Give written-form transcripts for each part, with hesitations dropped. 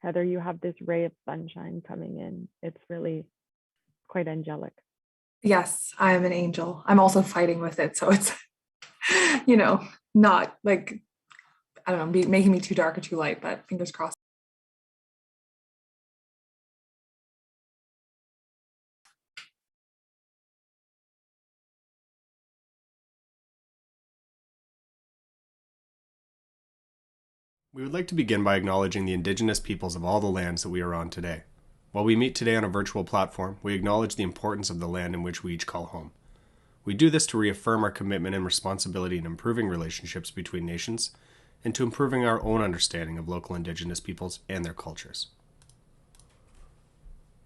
Heather, you have this ray of sunshine coming in. It's really quite angelic. Yes, I am an angel. I'm also fighting with it. So it's, not like, I don't know, making me too dark or too light, but fingers crossed. We would like to begin by acknowledging the Indigenous peoples of all the lands that we are on today. While we meet today on a virtual platform, we acknowledge the importance of the land in which we each call home. We do this to reaffirm our commitment and responsibility in improving relationships between nations and to improving our own understanding of local Indigenous peoples and their cultures.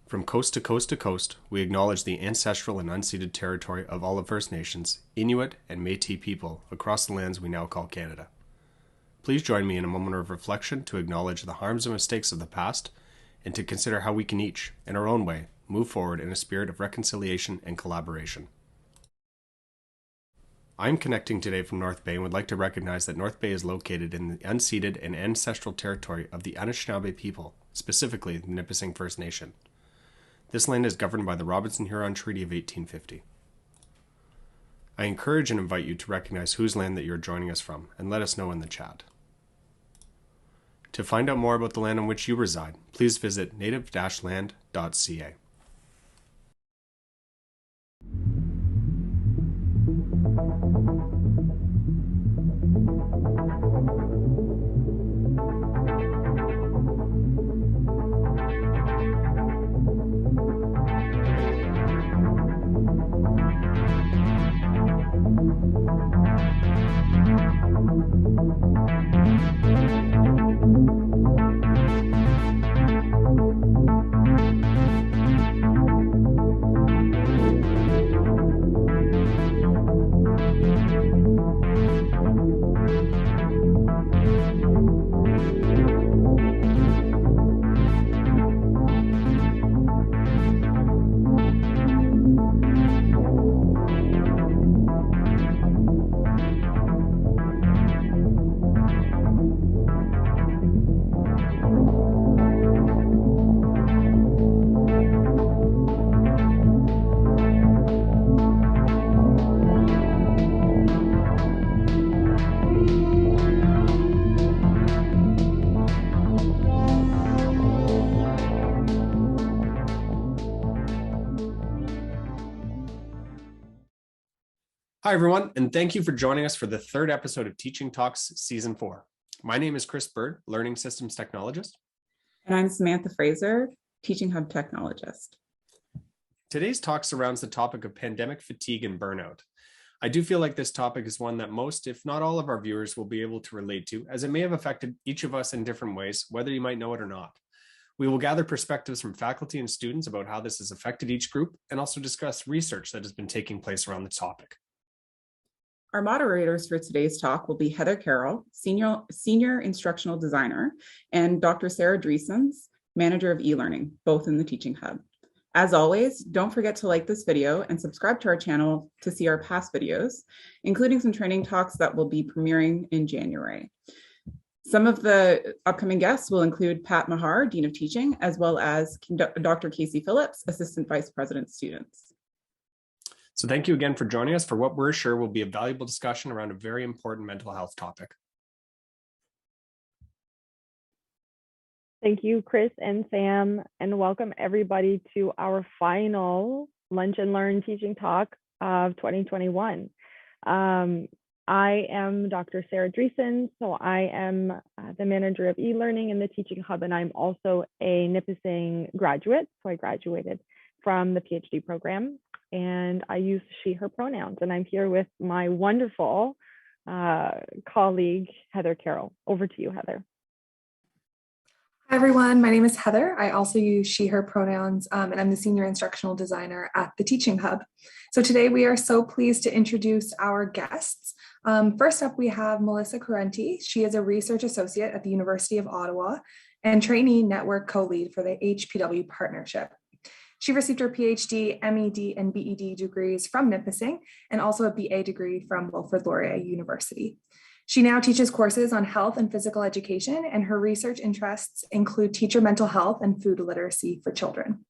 From coast to coast to coast, we acknowledge the ancestral and unceded territory of all of First Nations, Inuit, and Métis people across the lands we now call Canada. Please join me in a moment of reflection to acknowledge the harms and mistakes of the past and to consider how we can each, in our own way, move forward in a spirit of reconciliation and collaboration. I'm connecting today from North Bay and would like to recognize that North Bay is located in the unceded and ancestral territory of the Anishinaabe people, specifically the Nipissing First Nation. This land is governed by the Robinson-Huron Treaty of 1850. I encourage and invite you to recognize whose land that you're joining us from and let us know in the chat. To find out more about the land on which you reside, please visit native-land.ca. Hi, everyone, and thank you for joining us for the third episode of Teaching Talks Season 4. My name is Chris Bird, Learning Systems Technologist. And I'm Samantha Fraser, Teaching Hub Technologist. Today's talk surrounds the topic of pandemic fatigue and burnout. I do feel like this topic is one that most, if not all of our viewers will be able to relate to, as it may have affected each of us in different ways, whether you might know it or not. We will gather perspectives from faculty and students about how this has affected each group and also discuss research that has been taking place around the topic. Our moderators for today's talk will be Heather Carroll, Senior Instructional Designer, and Dr. Sarah Dreesens, Manager of E-Learning, both in the Teaching Hub. As always, don't forget to like this video and subscribe to our channel to see our past videos, including some training talks that will be premiering in January. Some of the upcoming guests will include Pat Mahar, Dean of Teaching, as well as Dr. Casey Phillips, Assistant Vice President Students. So thank you again for joining us for what we're sure will be a valuable discussion around a very important mental health topic. Thank you, Chris and Sam, and welcome everybody to our final Lunch and Learn Teaching Talk of 2021. I am Dr. Sarah Dreesens, so I am the Manager of E-Learning in the Teaching Hub, and I'm also a Nipissing graduate, so I graduated from the PhD program. And I use she, her pronouns. And I'm here with my wonderful colleague, Heather Carroll. Over to you, Heather. Hi, everyone. My name is Heather. I also use she, her pronouns, and I'm the Senior Instructional Designer at the Teaching Hub. So today we are so pleased to introduce our guests. First up, we have Melissa Correnti. She is a Research Associate at the University of Ottawa and Trainee Network Co-Lead for the HPW Partnership. She received her PhD, MED, and BEd degrees from Nipissing, and also a BA degree from Wilfrid Laurier University. She now teaches courses on health and physical education, and her research interests include teacher mental health and food literacy for children.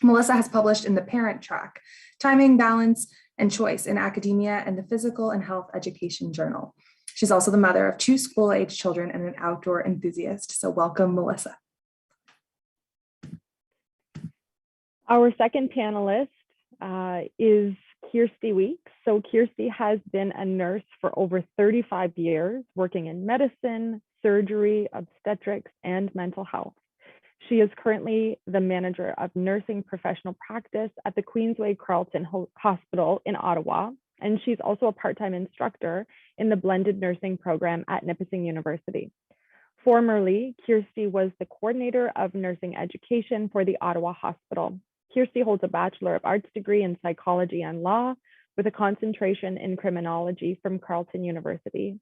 Melissa has published in the Parent Track, Timing, Balance, and Choice in Academia and the Physical and Health Education Journal. She's also the mother of 2 school-age children and an outdoor enthusiast. So welcome, Melissa. Our second panelist is Kirsti Weekes. So Kirsti has been a nurse for over 35 years, working in medicine, surgery, obstetrics, and mental health. She is currently the manager of nursing professional practice at the Queensway Carleton Hospital in Ottawa, and she's also a part-time instructor in the blended nursing program at Nipissing University. Formerly, Kirsti was the coordinator of nursing education for the Ottawa Hospital. Kirsti holds a Bachelor of Arts degree in psychology and law with a concentration in criminology from Carleton University,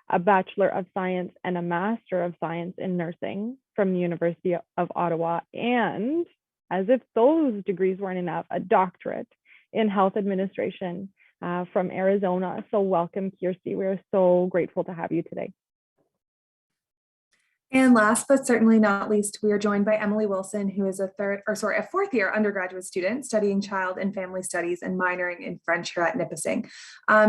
a Bachelor of Science and a Master of Science in nursing from the University of Ottawa, and, as if those degrees weren't enough, a doctorate in health administration from Arizona. So welcome, Kirsti. We're so grateful to have you today. And last but certainly not least, we are joined by Emily Wilson, who is a 4th year undergraduate student studying child and family studies and minoring in French here at Nipissing.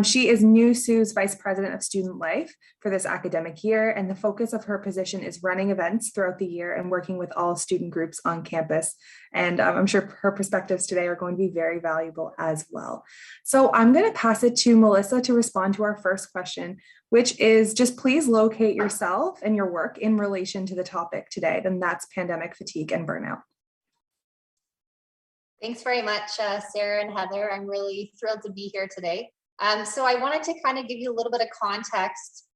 She is NUSU's Vice President of Student Life for this academic year, and the focus of her position is running events throughout the year and working with all student groups on campus. And I'm sure her perspectives today are going to be very valuable as well. So I'm going to pass it to Melissa to respond to our first question, which is just please locate yourself and your work in relation to the topic today, and that's pandemic fatigue and burnout. Thanks very much, Sarah and Heather. I'm really thrilled to be here today. So I wanted to kind of give you a little bit of context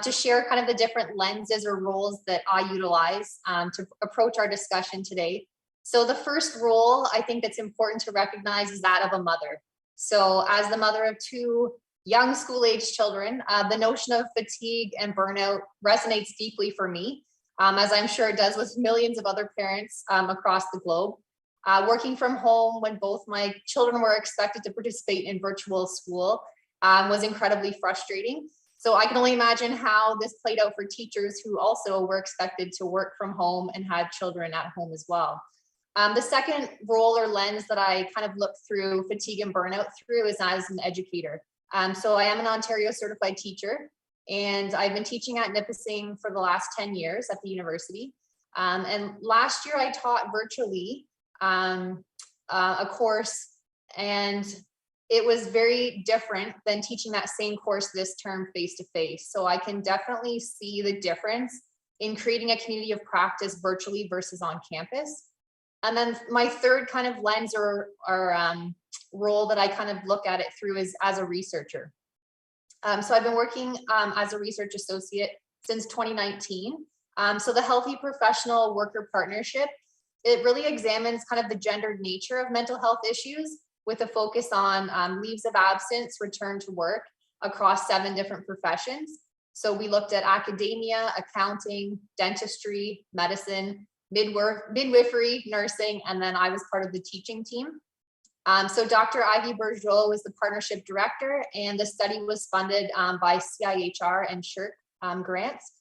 to share kind of the different lenses or roles that I utilize to approach our discussion today. So the first role I think that's important to recognize is that of a mother. So as the mother of 2 young school-age children, the notion of fatigue and burnout resonates deeply for me, as I'm sure it does with millions of other parents across the globe. Working from home when both my children were expected to participate in virtual school was incredibly frustrating. So I can only imagine how this played out for teachers who also were expected to work from home and had children at home as well. The second role or lens that I kind of look through fatigue and burnout through is as an educator. So I am an Ontario certified teacher, and I've been teaching at Nipissing for the last 10 years at the university. And last year I taught virtually a course, and it was very different than teaching that same course this term face-to-face. So I can definitely see the difference in creating a community of practice virtually versus on campus. And then my third kind of lens or role that I kind of look at it through is as a researcher. So I've been working as a research associate since 2019. So the Healthy Professional Worker Partnership, it really examines kind of the gendered nature of mental health issues with a focus on leaves of absence, return to work across 7 different professions. So we looked at academia, accounting, dentistry, medicine, midwifery, nursing, and then I was part of the teaching team. So Dr. Ivy Bourgeot was the partnership director, and the study was funded by CIHR and SHRC grants.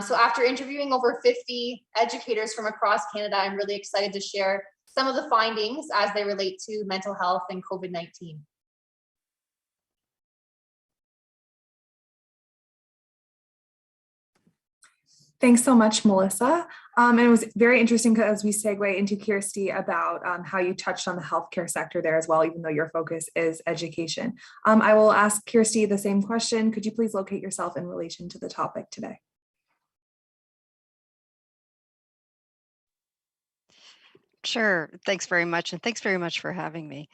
So after interviewing over 50 educators from across Canada, I'm really excited to share some of the findings as they relate to mental health and COVID-19. Thanks so much, Melissa. And it was very interesting as we segue into Kirsti about how you touched on the healthcare sector there as well, even though your focus is education. I will ask Kirsti the same question. Could you please locate yourself in relation to the topic today? Sure. Thanks very much. And thanks very much for having me.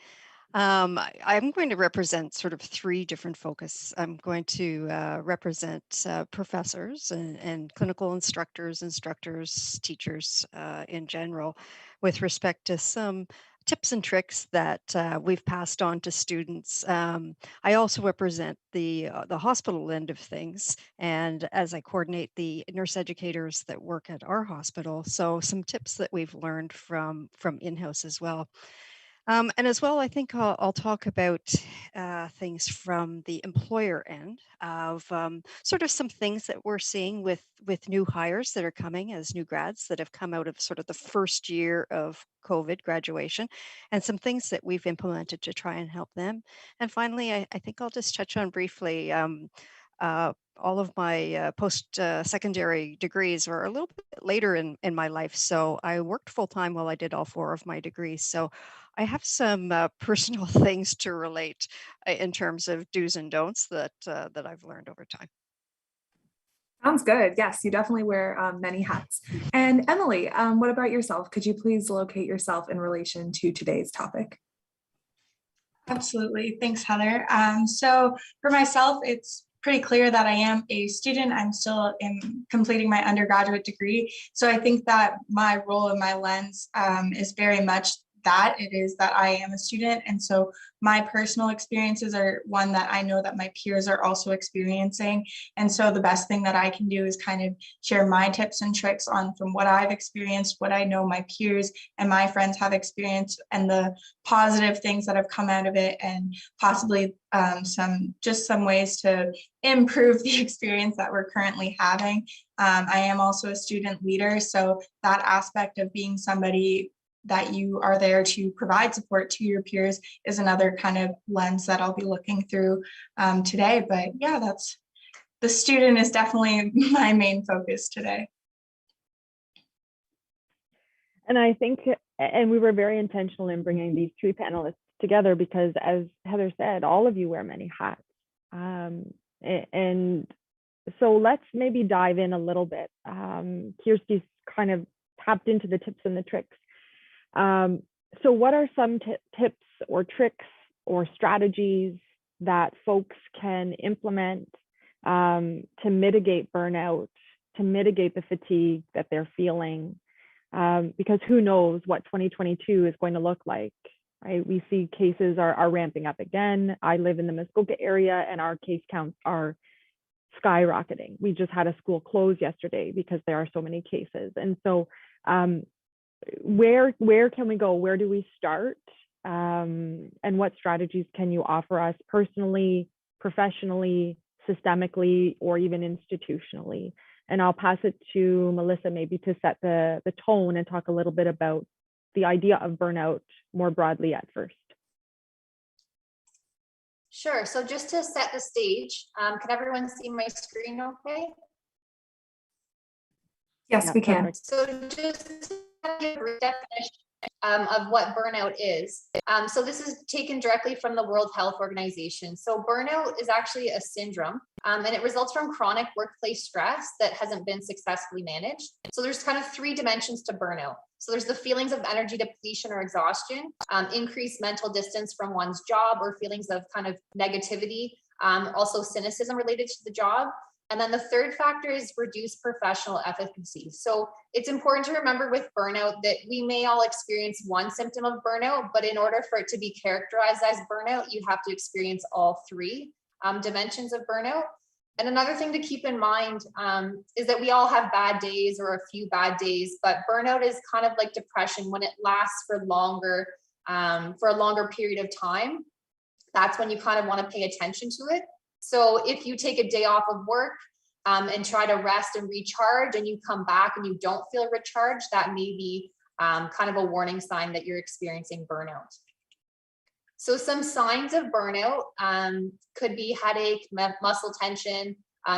I'm going to represent sort of 3 different focus. I'm going to represent professors and clinical instructors, teachers in general, with respect to some tips and tricks that we've passed on to students. I also represent the hospital end of things, and as I coordinate the nurse educators that work at our hospital, so some tips that we've learned from in-house as well. And as well, I think I'll talk about things from the employer end of sort of some things that we're seeing with new hires that are coming as new grads that have come out of sort of the first year of COVID graduation, and some things that we've implemented to try and help them. And finally, I think I'll just touch on briefly all of my post-secondary degrees were a little bit later in my life. So I worked full-time while I did all 4 of my degrees. So I have some personal things to relate in terms of do's and don'ts that I've learned over time. Sounds good. Yes, you definitely wear many hats. And Emily, what about yourself? Could you please locate yourself in relation to today's topic? Absolutely. Thanks, Heather. So for myself, it's pretty clear that I am a student. I'm still in completing my undergraduate degree. So I think that my role and my lens is very much that it is that I am a student. And so my personal experiences are one that I know that my peers are also experiencing. And so the best thing that I can do is kind of share my tips and tricks on from what I've experienced, what I know my peers and my friends have experienced, and the positive things that have come out of it, and possibly some ways to improve the experience that we're currently having. I am also a student leader, so that aspect of being somebody that you are there to provide support to your peers is another kind of lens that I'll be looking through today. But yeah, the student is definitely my main focus today. And I think, and we were very intentional in bringing these 3 panelists together because, as Heather said, all of you wear many hats. And so let's maybe dive in a little bit. Kirsti's kind of tapped into the tips and the tricks. So what are some tips or tricks or strategies that folks can implement to mitigate burnout, to mitigate the fatigue that they're feeling? Because who knows what 2022 is going to look like, right? We see cases are ramping up again. I live in the Muskoka area and our case counts are skyrocketing. We just had a school close yesterday because there are so many cases. And so where can we go? Where do we start? And what strategies can you offer us personally, professionally, systemically, or even institutionally? And I'll pass it to Melissa maybe to set the tone and talk a little bit about the idea of burnout more broadly at first. Sure. So just to set the stage, can everyone see my screen okay? Yes, we can. Perfect. So just to give a brief definition of what burnout is. So this is taken directly from the World Health Organization. So burnout is actually a syndrome, and it results from chronic workplace stress that hasn't been successfully managed. So there's kind of 3 dimensions to burnout. So there's the feelings of energy depletion or exhaustion, increased mental distance from one's job, or feelings of kind of negativity, also cynicism related to the job. And then the third factor is reduced professional efficacy. So it's important to remember with burnout that we may all experience one symptom of burnout, but in order for it to be characterized as burnout, you have to experience all 3 dimensions of burnout. And another thing to keep in mind is that we all have bad days or a few bad days, but burnout is kind of like depression. When it lasts for a longer period of time, that's when you kind of want to pay attention to it. So if you take a day off of work and try to rest and recharge, and you come back and you don't feel recharged, that may be kind of a warning sign that you're experiencing burnout. So some signs of burnout could be headache, muscle tension,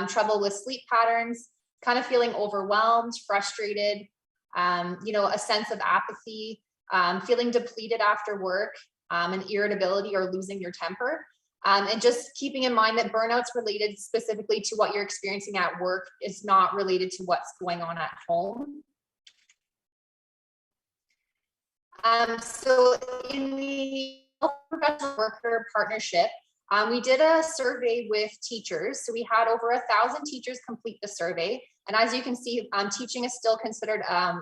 trouble with sleep patterns, kind of feeling overwhelmed, frustrated, a sense of apathy, feeling depleted after work, and irritability or losing your temper. And just keeping in mind that burnout's related specifically to what you're experiencing at work. It's not related to what's going on at home. So in the professional worker partnership, we did a survey with teachers. So we had over 1,000 teachers complete the survey. And as you can see, teaching is still considered a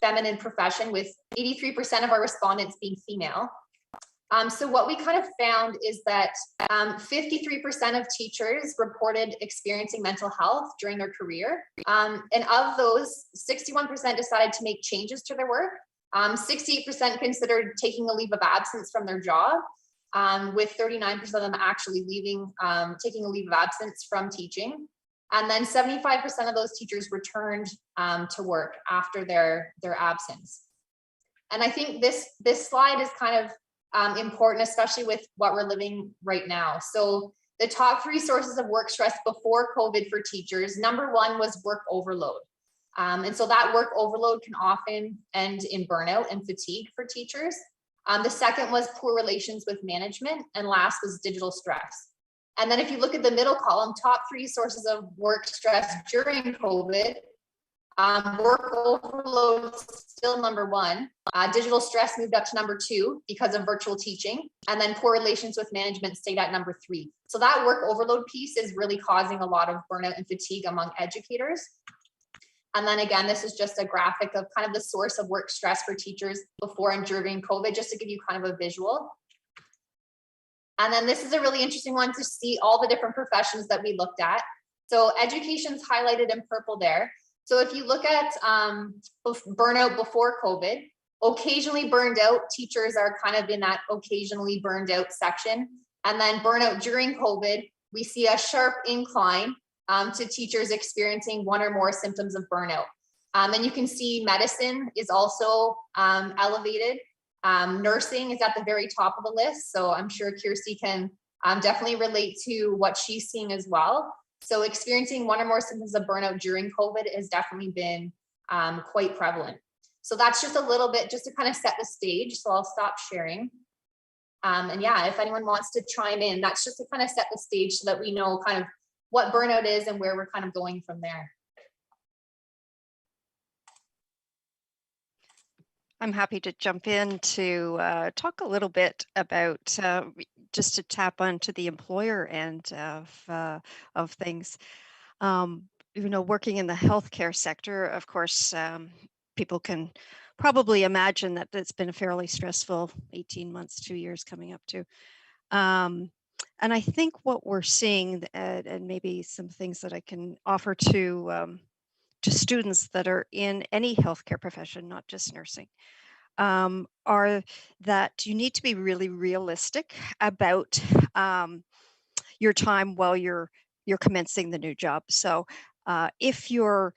feminine profession, with 83% of our respondents being female. So what we kind of found is that 53% of teachers reported experiencing mental health during their career. And of those, 61% decided to make changes to their work. 68% considered taking a leave of absence from their job, with 39% of them actually taking a leave of absence from teaching. And then 75% of those teachers returned to work after their absence. And I think this slide is kind of important, especially with what we're living right now. So the top 3 sources of work stress before COVID for teachers, number 1 was work overload. And so that work overload can often end in burnout and fatigue for teachers. The second was poor relations with management, and last was digital stress. And then if you look at the middle column, top 3 sources of work stress during COVID, work overload still number 1. Digital stress moved up to number 2 because of virtual teaching, and then poor relations with management stayed at number 3. So that work overload piece is really causing a lot of burnout and fatigue among educators. And then again, this is just a graphic of kind of the source of work stress for teachers before and during COVID, just to give you kind of a visual. And then this is a really interesting one to see all the different professions that we looked at. So education's highlighted in purple there. So if you look at burnout before COVID, occasionally burned out, teachers are kind of in that occasionally burned out section. And then burnout during COVID, we see a sharp incline to teachers experiencing 1 or more symptoms of burnout. And you can see medicine is also elevated. Nursing is at the very top of the list. So I'm sure Kirsti can definitely relate to what she's seeing as well. So experiencing 1 or more symptoms of burnout during COVID has definitely been quite prevalent. So that's just a little bit just to kind of set the stage. So I'll stop sharing. And yeah, if anyone wants to chime in, that's just to kind of set the stage so that we know kind of what burnout is and where we're kind of going from there. I'm happy to jump in to talk a little bit about just to tap onto the employer end of things. Working in the healthcare sector, of course, people can probably imagine that it's been a fairly stressful 18 months, 2 years coming up to. And I think what we're seeing, and maybe some things that I can offer to students that are in any healthcare profession, not just nursing, are that you need to be really realistic about your time while you're commencing the new job. So if you're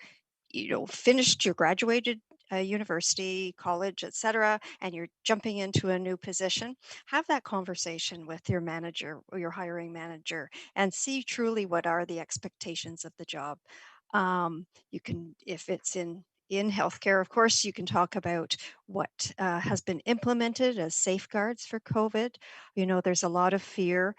finished, you're graduated university, college, etc., and you're jumping into a new position, have that conversation with your manager or your hiring manager and see truly what are the expectations of the job. You can, if it's in healthcare, of course, you can talk about what has been implemented as safeguards for COVID. There's a lot of fear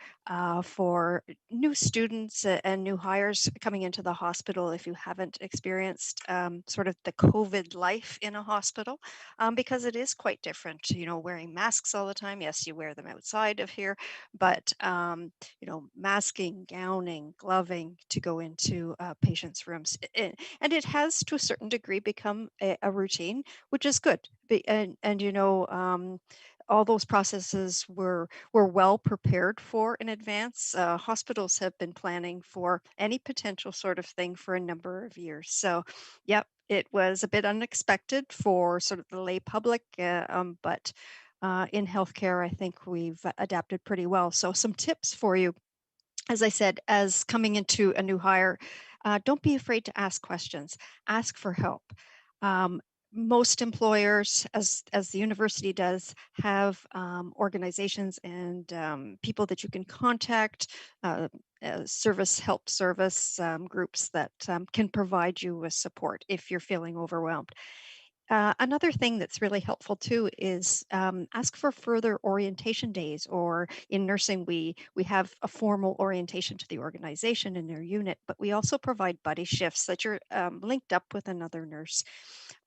for new students and new hires coming into the hospital if you haven't experienced sort of the COVID life in a hospital, because it is quite different, wearing masks all the time. Yes, you wear them outside of here, but, masking, gowning, gloving to go into patients' rooms. And it has, to a certain degree, become a routine, which is good. And all those processes were well prepared for in advance. Hospitals have been planning for any potential sort of thing for a number of years. So, yep, it was a bit unexpected for sort of the lay public, but in healthcare, I think we've adapted pretty well. So some tips for you. As I said, as coming into a new hire, don't be afraid to ask questions. Ask for help. Most employers, as the university does, have organizations and people that you can contact, help service groups that can provide you with support if you're feeling overwhelmed. Another thing that's really helpful too is ask for further orientation days, or in nursing, we have a formal orientation to the organization and their unit, but we also provide buddy shifts that you're linked up with another nurse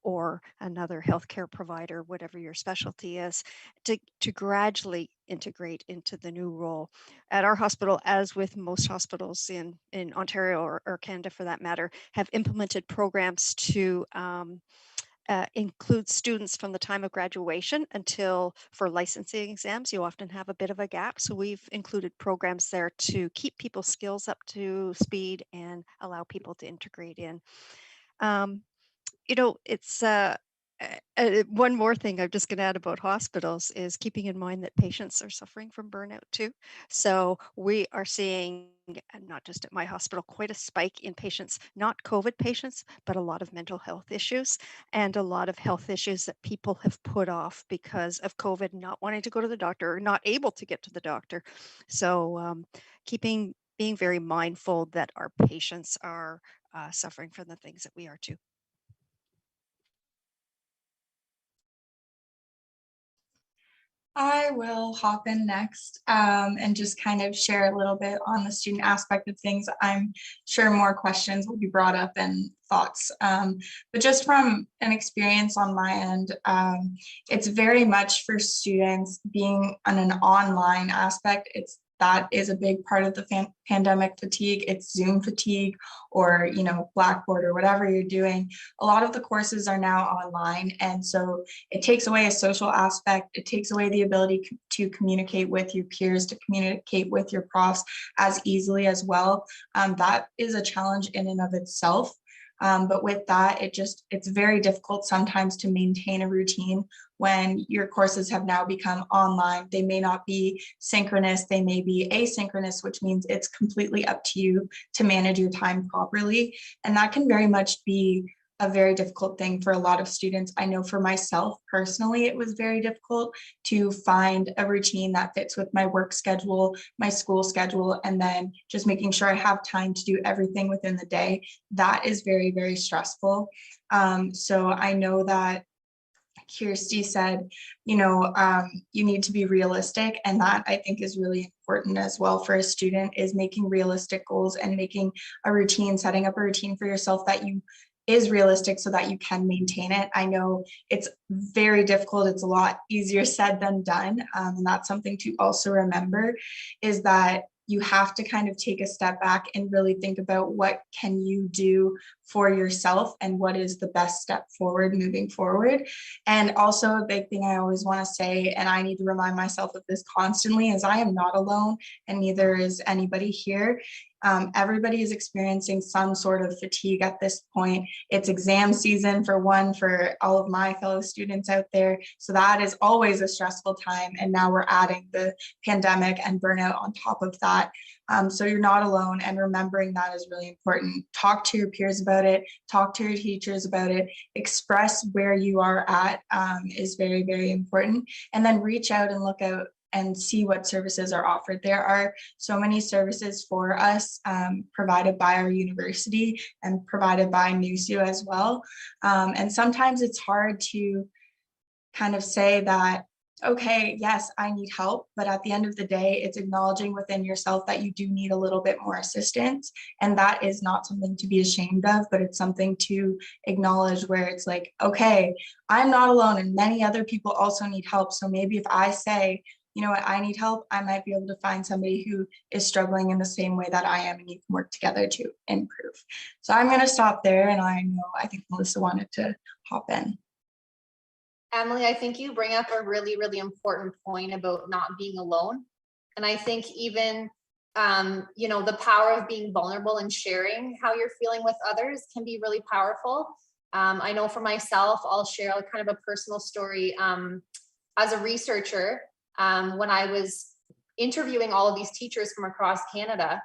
or another healthcare provider, whatever your specialty is, to gradually integrate into the new role. At our hospital, as with most hospitals in Ontario or Canada for that matter, have implemented programs to include students from the time of graduation until, for licensing exams, you often have a bit of a gap. So we've included programs there to keep people's skills up to speed and allow people to integrate in. It's One more thing I'm just going to add about hospitals is keeping in mind that patients are suffering from burnout too. So we are seeing, and not just at my hospital, quite a spike in patients, not COVID patients, but a lot of mental health issues and a lot of health issues that people have put off because of COVID, not wanting to go to the doctor or not able to get to the doctor. So being very mindful that our patients are suffering from the things that we are too. I will hop in next and just kind of share a little bit on the student aspect of things. I'm sure more questions will be brought up and thoughts, but just from an experience on my end, it's very much for students being on an online aspect. That is a big part of the pandemic fatigue. It's Zoom fatigue, or Blackboard or whatever you're doing. A lot of the courses are now online, and so it takes away a social aspect. It takes away the ability to communicate with your peers, to communicate with your profs as easily as well. That is a challenge in and of itself. But with that, it's very difficult sometimes to maintain a routine when your courses have now become online. They may not be synchronous, they may be asynchronous, which means it's completely up to you to manage your time properly. And that can very much be a very difficult thing for a lot of students. I know for myself personally, it was very difficult to find a routine that fits with my work schedule, my school schedule, and then just making sure I have time to do everything within the day. That is very, very stressful. So I know that Kirsti said, you need to be realistic. And that I think is really important as well for a student, is making realistic goals and making a routine, setting up a routine for yourself that is realistic so that you can maintain it. I know it's very difficult. It's a lot easier said than done. And that's something to also remember, is that you have to kind of take a step back and really think about what can you do for yourself and what is the best step forward moving forward. And also a big thing I always want to say, and I need to remind myself of this constantly, is I am not alone, and neither is anybody here. Everybody is experiencing some sort of fatigue at this point. It's exam season for all of my fellow students out there. So that is always a stressful time. And now we're adding the pandemic and burnout on top of that. So you're not alone, and remembering that is really important. Talk to your peers about it, talk to your teachers about it, express where you are at is very, very important. And then reach out and look out and see what services are offered. There are so many services for us provided by our university and provided by NUSU as well. And sometimes it's hard to kind of say that, okay, yes, I need help, but at the end of the day, it's acknowledging within yourself that you do need a little bit more assistance. And that is not something to be ashamed of, but it's something to acknowledge, where it's like, okay, I'm not alone and many other people also need help. So maybe if I say, you know what, I need help, I might be able to find somebody who is struggling in the same way that I am, and you can work together to improve. So I'm going to stop there, and I think Melissa wanted to hop in. Emily, I think you bring up a really, really important point about not being alone. And I think even, the power of being vulnerable and sharing how you're feeling with others can be really powerful. I know for myself, I'll share kind of a personal story. As a researcher, when I was interviewing all of these teachers from across Canada,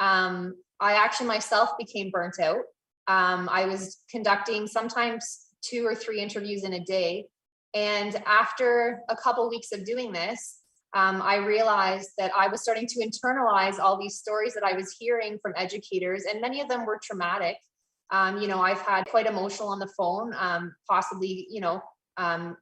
I actually myself became burnt out. I was conducting sometimes 2 or 3 interviews in a day. And after a couple of weeks of doing this, I realized that I was starting to internalize all these stories that I was hearing from educators, and many of them were traumatic. I've had quite emotional on the phone, possibly,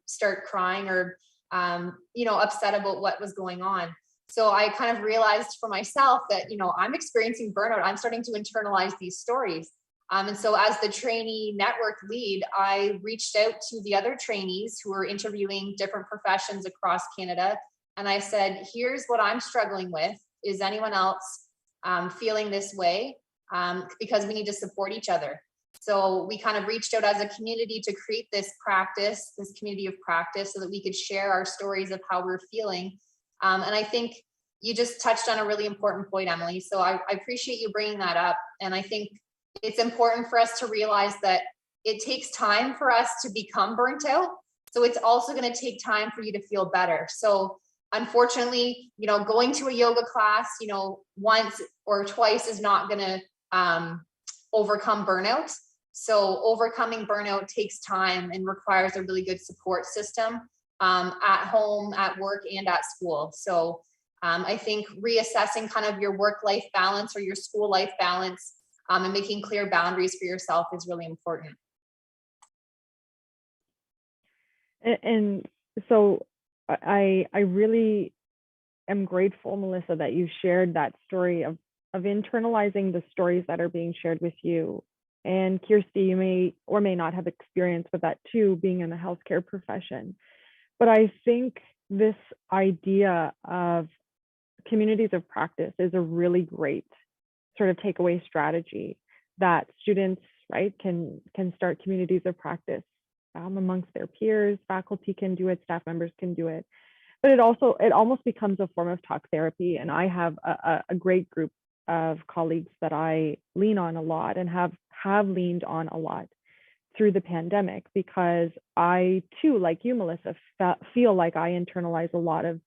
start crying or, upset about what was going on. So I kind of realized for myself that, I'm experiencing burnout. I'm starting to internalize these stories. And so as the trainee network lead, I reached out to the other trainees who were interviewing different professions across Canada. And I said, here's what I'm struggling with. Is anyone else feeling this way? Because we need to support each other. So we kind of reached out as a community to create this community of practice, so that we could share our stories of how we're feeling. And I think you just touched on a really important point, Emily. So I appreciate you bringing that up. And I think it's important for us to realize that it takes time for us to become burnt out. So it's also going to take time for you to feel better. So unfortunately, going to a yoga class, once or twice is not going to overcome burnout. So overcoming burnout takes time and requires a really good support system at home, at work, and at school. So I think reassessing kind of your work-life balance or your school-life balance and making clear boundaries for yourself is really important. And so I really am grateful, Melissa, that you shared that story of internalizing the stories that are being shared with you. And Kirsti, you may or may not have experience with that too, being in the healthcare profession. But I think this idea of communities of practice is a really great sort of takeaway strategy, that students, right, can start communities of practice amongst their peers. Faculty can do it, staff members can do it, but it almost becomes a form of talk therapy. And I have a great group of colleagues that I lean on a lot and have leaned on a lot through the pandemic, because I too, like you, Melissa, feel like I internalize a lot of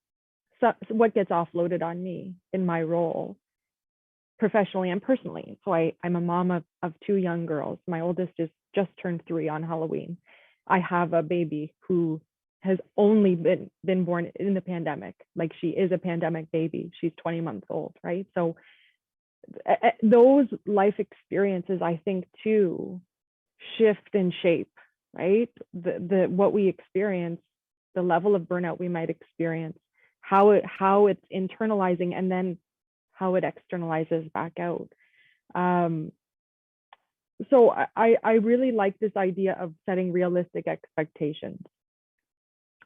what gets offloaded on me in my role, professionally and personally. So I'm a mom of two young girls. My oldest is just turned 3 on Halloween. I have a baby who has only been born in the pandemic. Like, she is a pandemic baby. She's 20 months old, right? So those life experiences, I think, too, shift and shape, right? The what we experience, the level of burnout we might experience, how it's internalizing, and then how it externalizes back out. So I really like this idea of setting realistic expectations.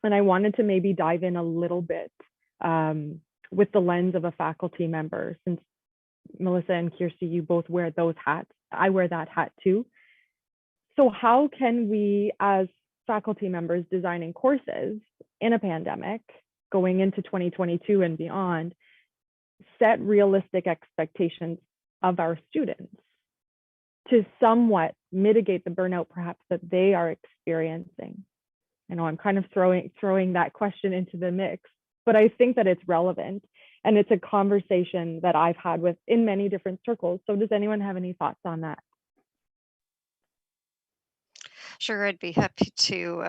And I wanted to maybe dive in a little bit with the lens of a faculty member, since Melissa and Kirsti, you both wear those hats. I wear that hat too. So how can we, as faculty members designing courses in a pandemic, going into 2022 and beyond, set realistic expectations of our students to somewhat mitigate the burnout perhaps that they are experiencing? I know I'm kind of throwing that question into the mix, but I think that it's relevant, and it's a conversation that I've had in many different circles. So does anyone have any thoughts on that? Sure, I'd be happy to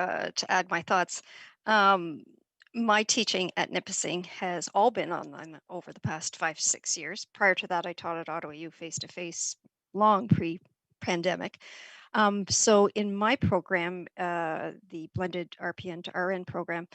add my thoughts. My teaching at Nipissing has all been online over the past 5-6 years. Prior to that, I taught at Ottawa U face-to-face long pre-pandemic. So in my program, the blended RPN to RN program,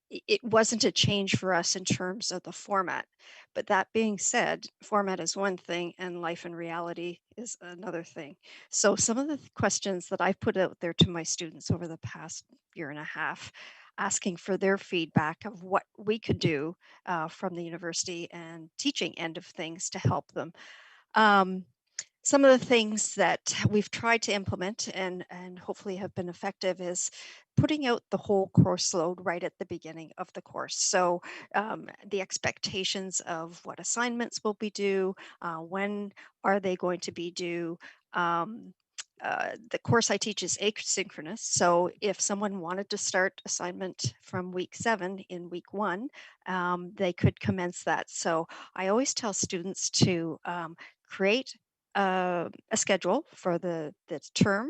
it wasn't a change for us in terms of the format. But that being said, format is one thing and life and reality is another thing. So some of the questions that I've put out there to my students over the past year and a half, asking for their feedback of what we could do from the university and teaching end of things to help them. Some of the things that we've tried to implement and hopefully have been effective is putting out the whole course load right at the beginning of the course. So the expectations of what assignments will be due, when are they going to be due. The course I teach is asynchronous. So if someone wanted to start assignment from week 7 in week 1, they could commence that. So I always tell students to create a schedule for the term,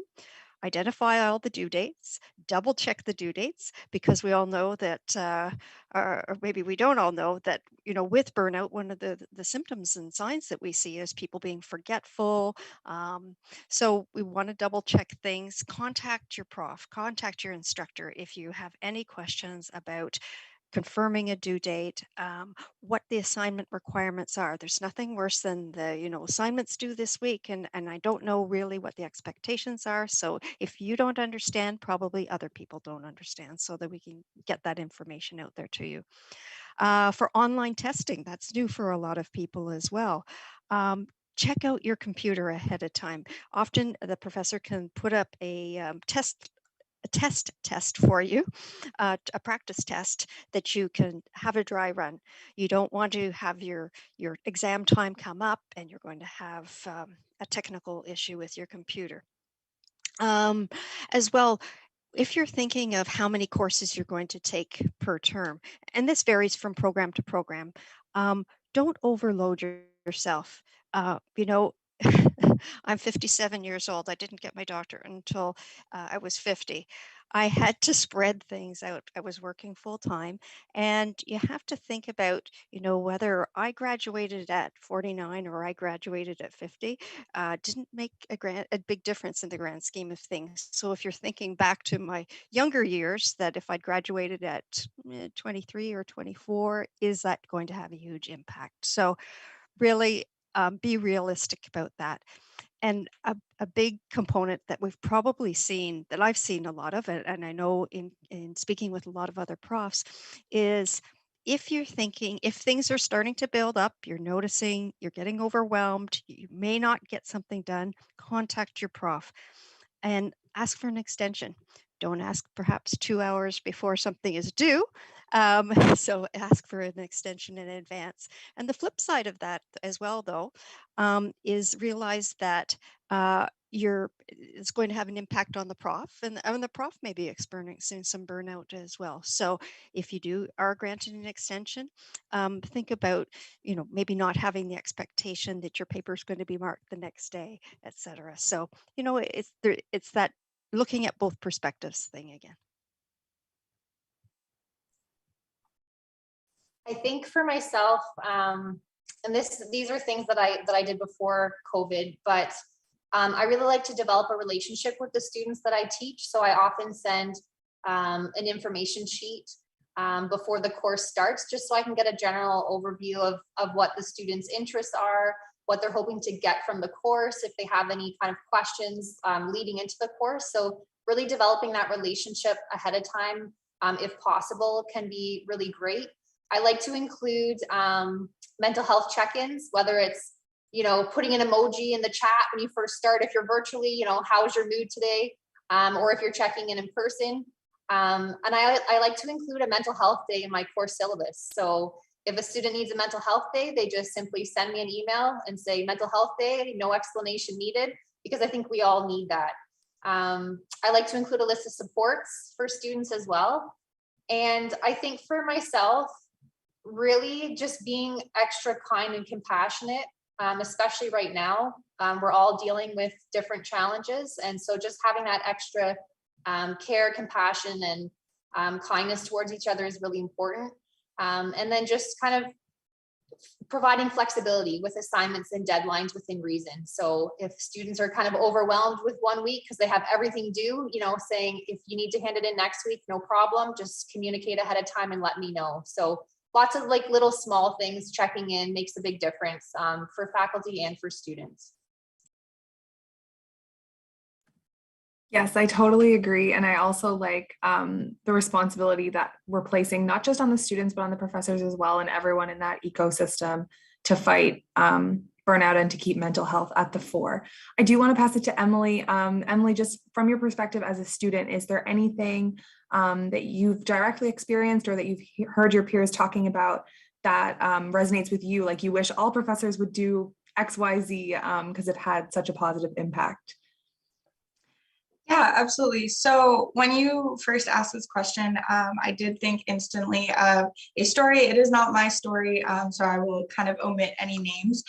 identify all the due dates, double check the due dates, because we all know that, or maybe we don't all know that, with burnout, one of the symptoms and signs that we see is people being forgetful. So we want to double check things, contact your prof, contact your instructor if you have any questions about confirming a due date, what the assignment requirements are. There's nothing worse than the, assignments due this week and I don't know really what the expectations are. So if you don't understand, probably other people don't understand, so that we can get that information out there to you. For online testing, that's new for a lot of people as well. Check out your computer ahead of time. Often the professor can put up a test for you, a practice test that you can have a dry run. You don't want to have your exam time come up and you're going to have a technical issue with your computer. As well, if you're thinking of how many courses you're going to take per term, and this varies from program to program, don't overload yourself. You know, I'm 57 years old. I didn't get my doctorate until I was 50. I had to spread things out. I was working full time, and you have to think about, whether I graduated at 49 or I graduated at 50, didn't make a big difference in the grand scheme of things. So if you're thinking back to my younger years, that if I'd graduated at 23 or 24, is that going to have a huge impact? So really be realistic about that. And a big component that we've probably seen, that I've seen a lot of it, and I know in speaking with a lot of other profs, is if you're thinking, if things are starting to build up, you're noticing you're getting overwhelmed, you may not get something done, contact your prof and ask for an extension. Don't ask perhaps 2 hours before something is due. So ask for an extension in advance. And the flip side of that as well, though, is realize that it's going to have an impact on the prof, and the prof may be experiencing some burnout as well. So if you are granted an extension, think about, maybe not having the expectation that your paper is going to be marked the next day, etc. So, it's that looking at both perspectives thing again. I think for myself, and these are things that I did before COVID, but I really like to develop a relationship with the students that I teach. So I often send an information sheet before the course starts, just so I can get a general overview of what the students' interests are, what they're hoping to get from the course, if they have any kind of questions leading into the course. So really developing that relationship ahead of time, if possible, can be really great. I like to include mental health check-ins, whether it's, putting an emoji in the chat when you first start, if you're virtually, how's your mood today? Or if you're checking in person. And I like to include a mental health day in my course syllabus. So if a student needs a mental health day, they just simply send me an email and say mental health day, no explanation needed, because I think we all need that. I like to include a list of supports for students as well. And I think for myself, really just being extra kind and compassionate, especially right now. We're all dealing with different challenges. And so just having that extra care, compassion, and kindness towards each other is really important. And then just kind of providing flexibility with assignments and deadlines within reason. So if students are kind of overwhelmed with 1 week because they have everything due, saying if you need to hand it in next week, no problem, just communicate ahead of time and let me know. So lots of little small things, checking in makes a big difference for faculty and for students. Yes, I totally agree. And I also like the responsibility that we're placing not just on the students, but on the professors as well, and everyone in that ecosystem to fight burnout and to keep mental health at the fore. I do want to pass it to Emily. Emily, just from your perspective as a student, is there anything that you've directly experienced or that you've heard your peers talking about that resonates with you? Like you wish all professors would do X, Y, Z because it had such a positive impact. Yeah, absolutely. So when you first asked this question, I did think instantly of a story. It is not my story, so I will kind of omit any names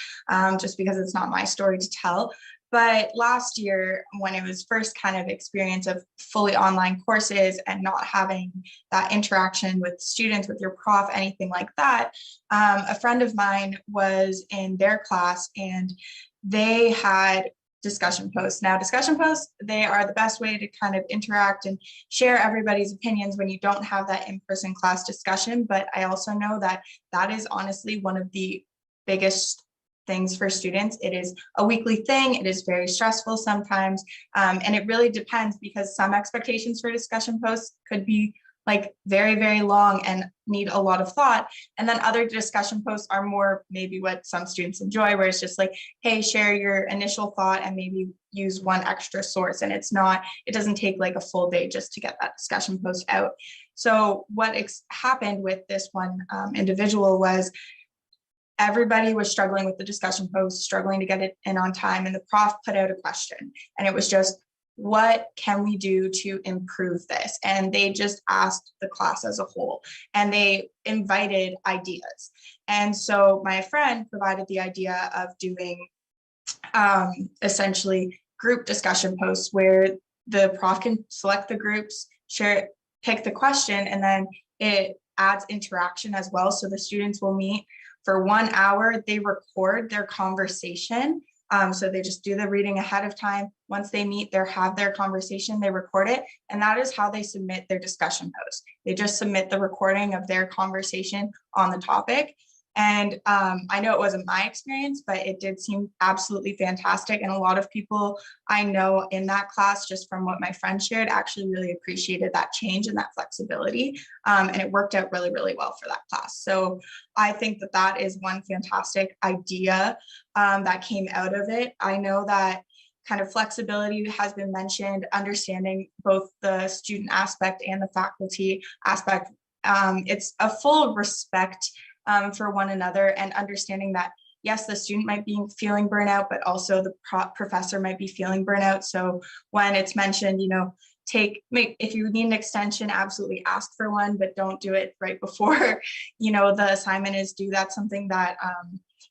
just because it's not my story to tell. But last year, when it was first kind of experience of fully online courses and not having that interaction with students, with your prof, anything like that, a friend of mine was in their class and they had discussion posts. Now, discussion posts, they are the best way to kind of interact and share everybody's opinions when you don't have that in-person class discussion. But I also know that that is honestly one of the biggest things for students. It is a weekly thing. It is very stressful sometimes. And it really depends because some expectations for discussion posts could be like very, very long and need a lot of thought. And then other discussion posts are more maybe what some students enjoy, where it's just like, hey, share your initial thought and maybe use one extra source. And it doesn't take like a full day just to get that discussion post out. So what happened with this one individual was everybody was struggling with the discussion post, struggling to get it in on time. And the prof put out a question and it was just, what can we do to improve this? And they just asked the class as a whole, and they invited ideas. And so my friend provided the idea of doing essentially group discussion posts where the prof can select the groups, share, pick the question, and then it adds interaction as well. So the students will meet for 1 hour, they record their conversation. So they just do the reading ahead of time. Once they meet, they have their conversation, they record it, and that is how they submit their discussion post. They just submit the recording of their conversation on the topic. And I know it wasn't my experience, but it did seem absolutely fantastic. And a lot of people I know in that class, just from what my friend shared, actually really appreciated that change and that flexibility. And it worked out really, really well for that class. So I think that that is one fantastic idea that came out of it. I know that kind of flexibility has been mentioned, understanding both the student aspect and the faculty aspect. It's a full respect for one another, and understanding that, yes, the student might be feeling burnout, but also the professor might be feeling burnout. So when it's mentioned, you know, if you need an extension, absolutely ask for one, but don't do it right before, you know, the assignment is due. That's something that,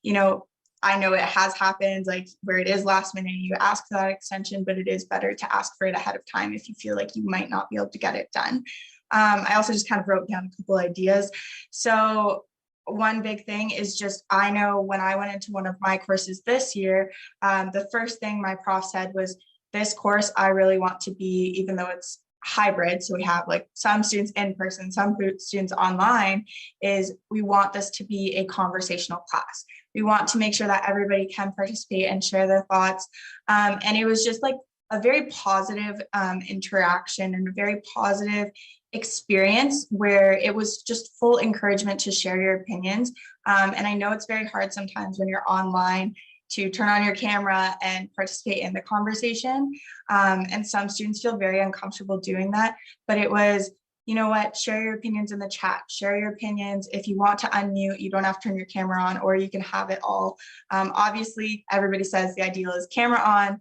you know, I know it has happened, like where it is last minute, you ask for that extension, but it is better to ask for it ahead of time if you feel like you might not be able to get it done. I also just kind of wrote down a couple ideas. So one big thing is just, I know when I went into one of my courses this year, the first thing my prof said was, this course I really want to be, even though it's hybrid, so we have like some students in person, some students online, is we want this to be a conversational class. We want to make sure that everybody can participate and share their thoughts. And it was just like a very positive interaction and a very positive experience where it was just full encouragement to share your opinions. And I know it's very hard sometimes when you're online to turn on your camera and participate in the conversation. And some students feel very uncomfortable doing that, but it was, you know what, share your opinions in the chat, share your opinions. If you want to unmute, you don't have to turn your camera on, or you can have it all. Obviously, everybody says the ideal is camera on,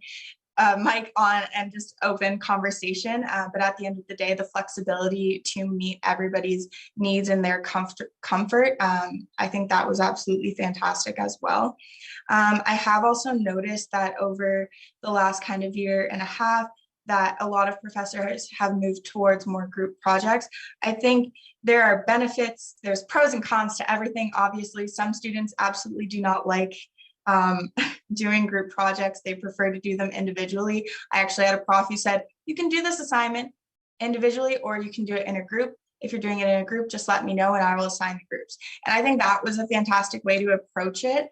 mic on, and just open conversation. But at the end of the day, the flexibility to meet everybody's needs and their comfort, I think that was absolutely fantastic as well. I have also noticed that over the last kind of year and a half, that a lot of professors have moved towards more group projects. I think there are benefits, there's pros and cons to everything. Obviously, some students absolutely do not like doing group projects. They prefer to do them individually. I actually had a prof who said, you can do this assignment individually, or you can do it in a group. If you're doing it in a group, just let me know and I will assign the groups. And I think that was a fantastic way to approach it,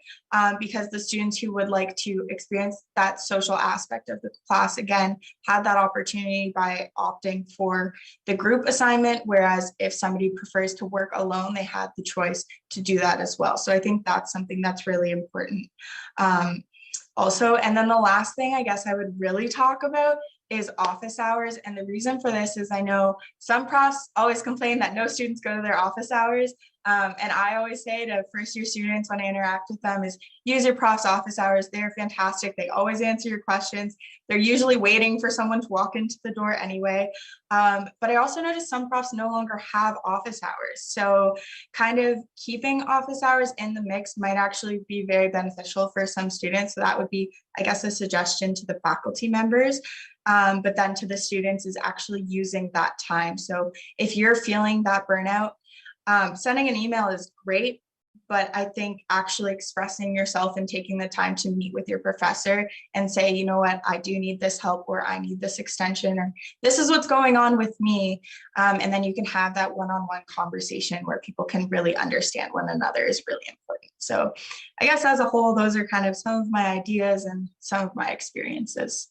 because the students who would like to experience that social aspect of the class, again, had that opportunity by opting for the group assignment. Whereas if somebody prefers to work alone, they had the choice to do that as well. So I think that's something that's really important. Also, and then the last thing I guess I would really talk about is office hours. And the reason for this is I know some profs always complain that no students go to their office hours. And I always say to first year students when I interact with them is use your prof's office hours. They're fantastic. They always answer your questions. They're usually waiting for someone to walk into the door anyway. But I also noticed some profs no longer have office hours. So kind of keeping office hours in the mix might actually be very beneficial for some students. So that would be, I guess, a suggestion to the faculty members. But then to the students is actually using that time. So if you're feeling that burnout, sending an email is great, but I think actually expressing yourself and taking the time to meet with your professor and say, you know what, I do need this help, or I need this extension, or this is what's going on with me. And then you can have that one-on-one conversation where people can really understand one another is really important. So I guess as a whole, those are kind of some of my ideas and some of my experiences.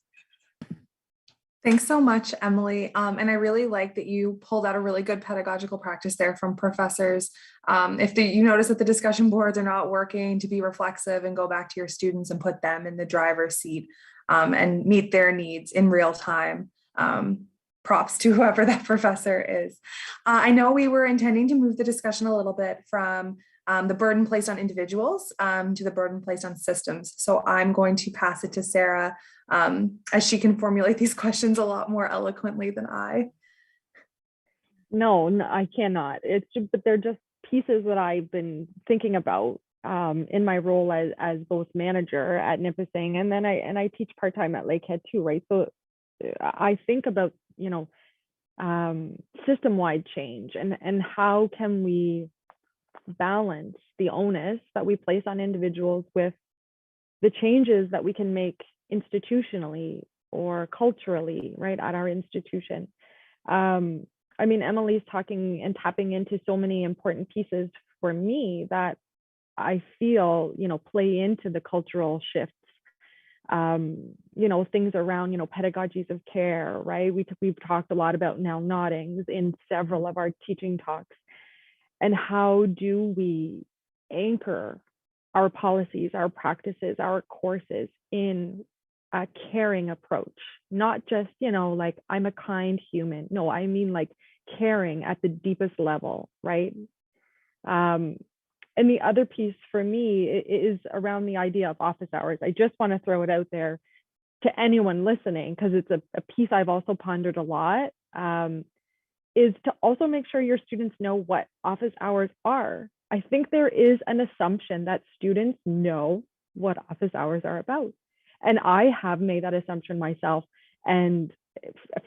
Thanks so much, Emily. And I really like that you pulled out a really good pedagogical practice there from professors. If you notice that the discussion boards are not working, to be reflexive and go back to your students and put them in the driver's seat and meet their needs in real time. props to whoever that professor is. I know we were intending to move the discussion a little bit from the burden placed on individuals to the burden placed on systems. So I'm going to pass it to Sarah as she can formulate these questions a lot more eloquently than I. No, I cannot. But they're just pieces that I've been thinking about in my role as both manager at Nipissing, and then I teach part-time at Lakehead too, right? So I think about, system-wide change and how can we balance the onus that we place on individuals with the changes that we can make institutionally or culturally, right, at our institution. I mean, Emily's talking and tapping into so many important pieces for me that I feel, play into the cultural shifts. Things around, pedagogies of care, right? We've talked a lot about now noddings in several of our teaching talks. And how do we anchor our policies, our practices, our courses in a caring approach? Not just, like I'm a kind human. No, I mean like caring at the deepest level, right? And the other piece for me is around the idea of office hours. I just want to throw it out there to anyone listening, because it's a piece I've also pondered a lot, is to also make sure your students know what office hours are. I think there is an assumption that students know what office hours are about. And I have made that assumption myself and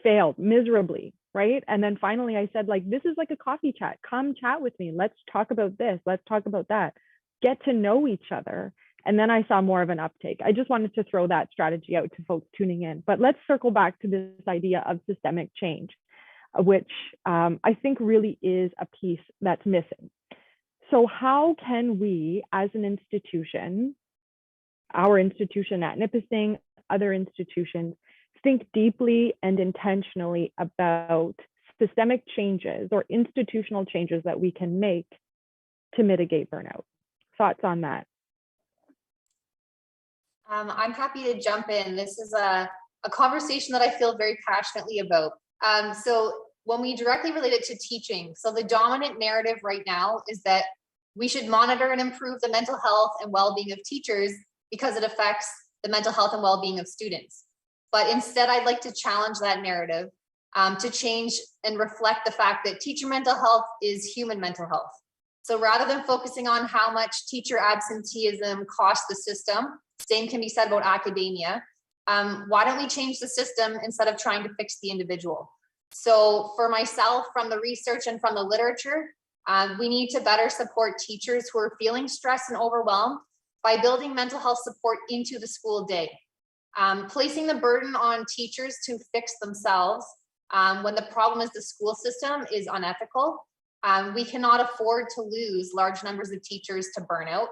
failed miserably, right? And then finally I said, like, this is like a coffee chat. Come chat with me. Let's talk about this. Let's talk about that. Get to know each other. And then I saw more of an uptake. I just wanted to throw that strategy out to folks tuning in. But let's circle back to this idea of systemic change, which I think really is a piece that's missing. So how can we, as an institution, our institution at Nipissing, other institutions, think deeply and intentionally about systemic changes or institutional changes that we can make to mitigate burnout? Thoughts on that? I'm happy to jump in. This is a conversation that I feel very passionately about. So when we directly relate it to teaching, so the dominant narrative right now is that we should monitor and improve the mental health and well-being of teachers because it affects the mental health and well-being of students. But instead, I'd like to challenge that narrative to change and reflect the fact that teacher mental health is human mental health. So rather than focusing on how much teacher absenteeism costs the system, same can be said about academia, why don't we change the system instead of trying to fix the individual? So for myself, from the research and from the literature, we need to better support teachers who are feeling stressed and overwhelmed by building mental health support into the school day. Placing the burden on teachers to fix themselves when the problem is the school system is unethical. We cannot afford to lose large numbers of teachers to burnout.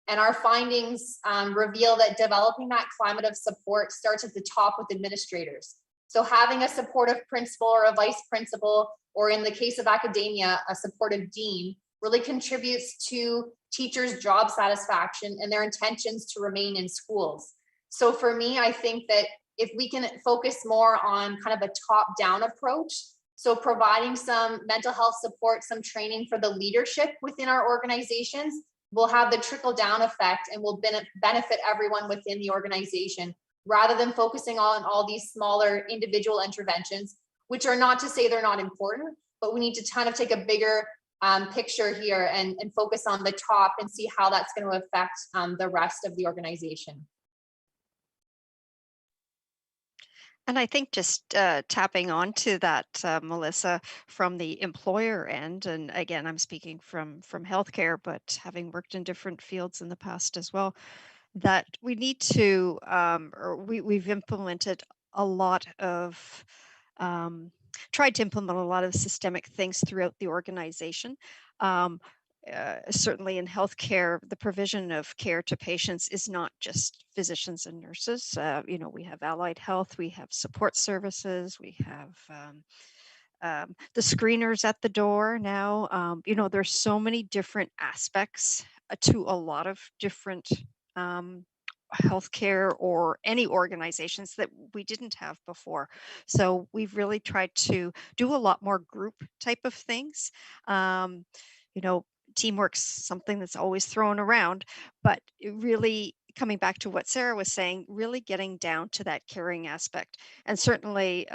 And our findings reveal that developing that climate of support starts at the top with administrators. So having a supportive principal or a vice principal, or in the case of academia, a supportive dean, really contributes to teachers' job satisfaction and their intentions to remain in schools. So for me, I think that if we can focus more on kind of a top-down approach, so providing some mental health support, some training for the leadership within our organizations, will have the trickle-down effect and will benefit everyone within the organization, rather than focusing on all these smaller individual interventions, which are not to say they're not important, but we need to kind of take a bigger picture here and focus on the top and see how that's going to affect the rest of the organization. And I think just tapping onto that, Melissa, from the employer end, and again, I'm speaking from healthcare, but having worked in different fields in the past as well, that we need to, or we've implemented a lot of, tried to implement a lot of systemic things throughout the organization. Certainly in healthcare, the provision of care to patients is not just physicians and nurses. We have allied health, we have support services, we have the screeners at the door now. There's so many different aspects to a lot of different healthcare or any organizations that we didn't have before. So we've really tried to do a lot more group type of things. Teamwork's something that's always thrown around, but it really, coming back to what Sarah was saying, really getting down to that caring aspect. And certainly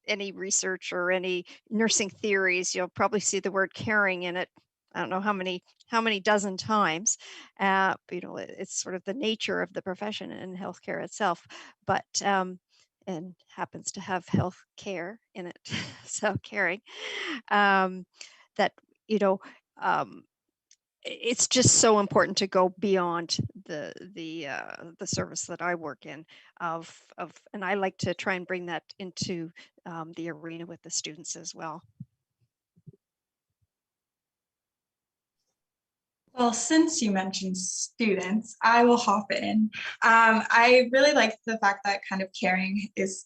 any research or any nursing theories, you'll probably see the word caring in it. I don't know how many dozen times, but it's sort of the nature of the profession and healthcare itself, but and happens to have health care in it, so caring, that it's just so important to go beyond the service that I work in, and I like to try and bring that into the arena with the students as well. Well, since you mentioned students, I will hop in. I really like the fact that kind of caring is,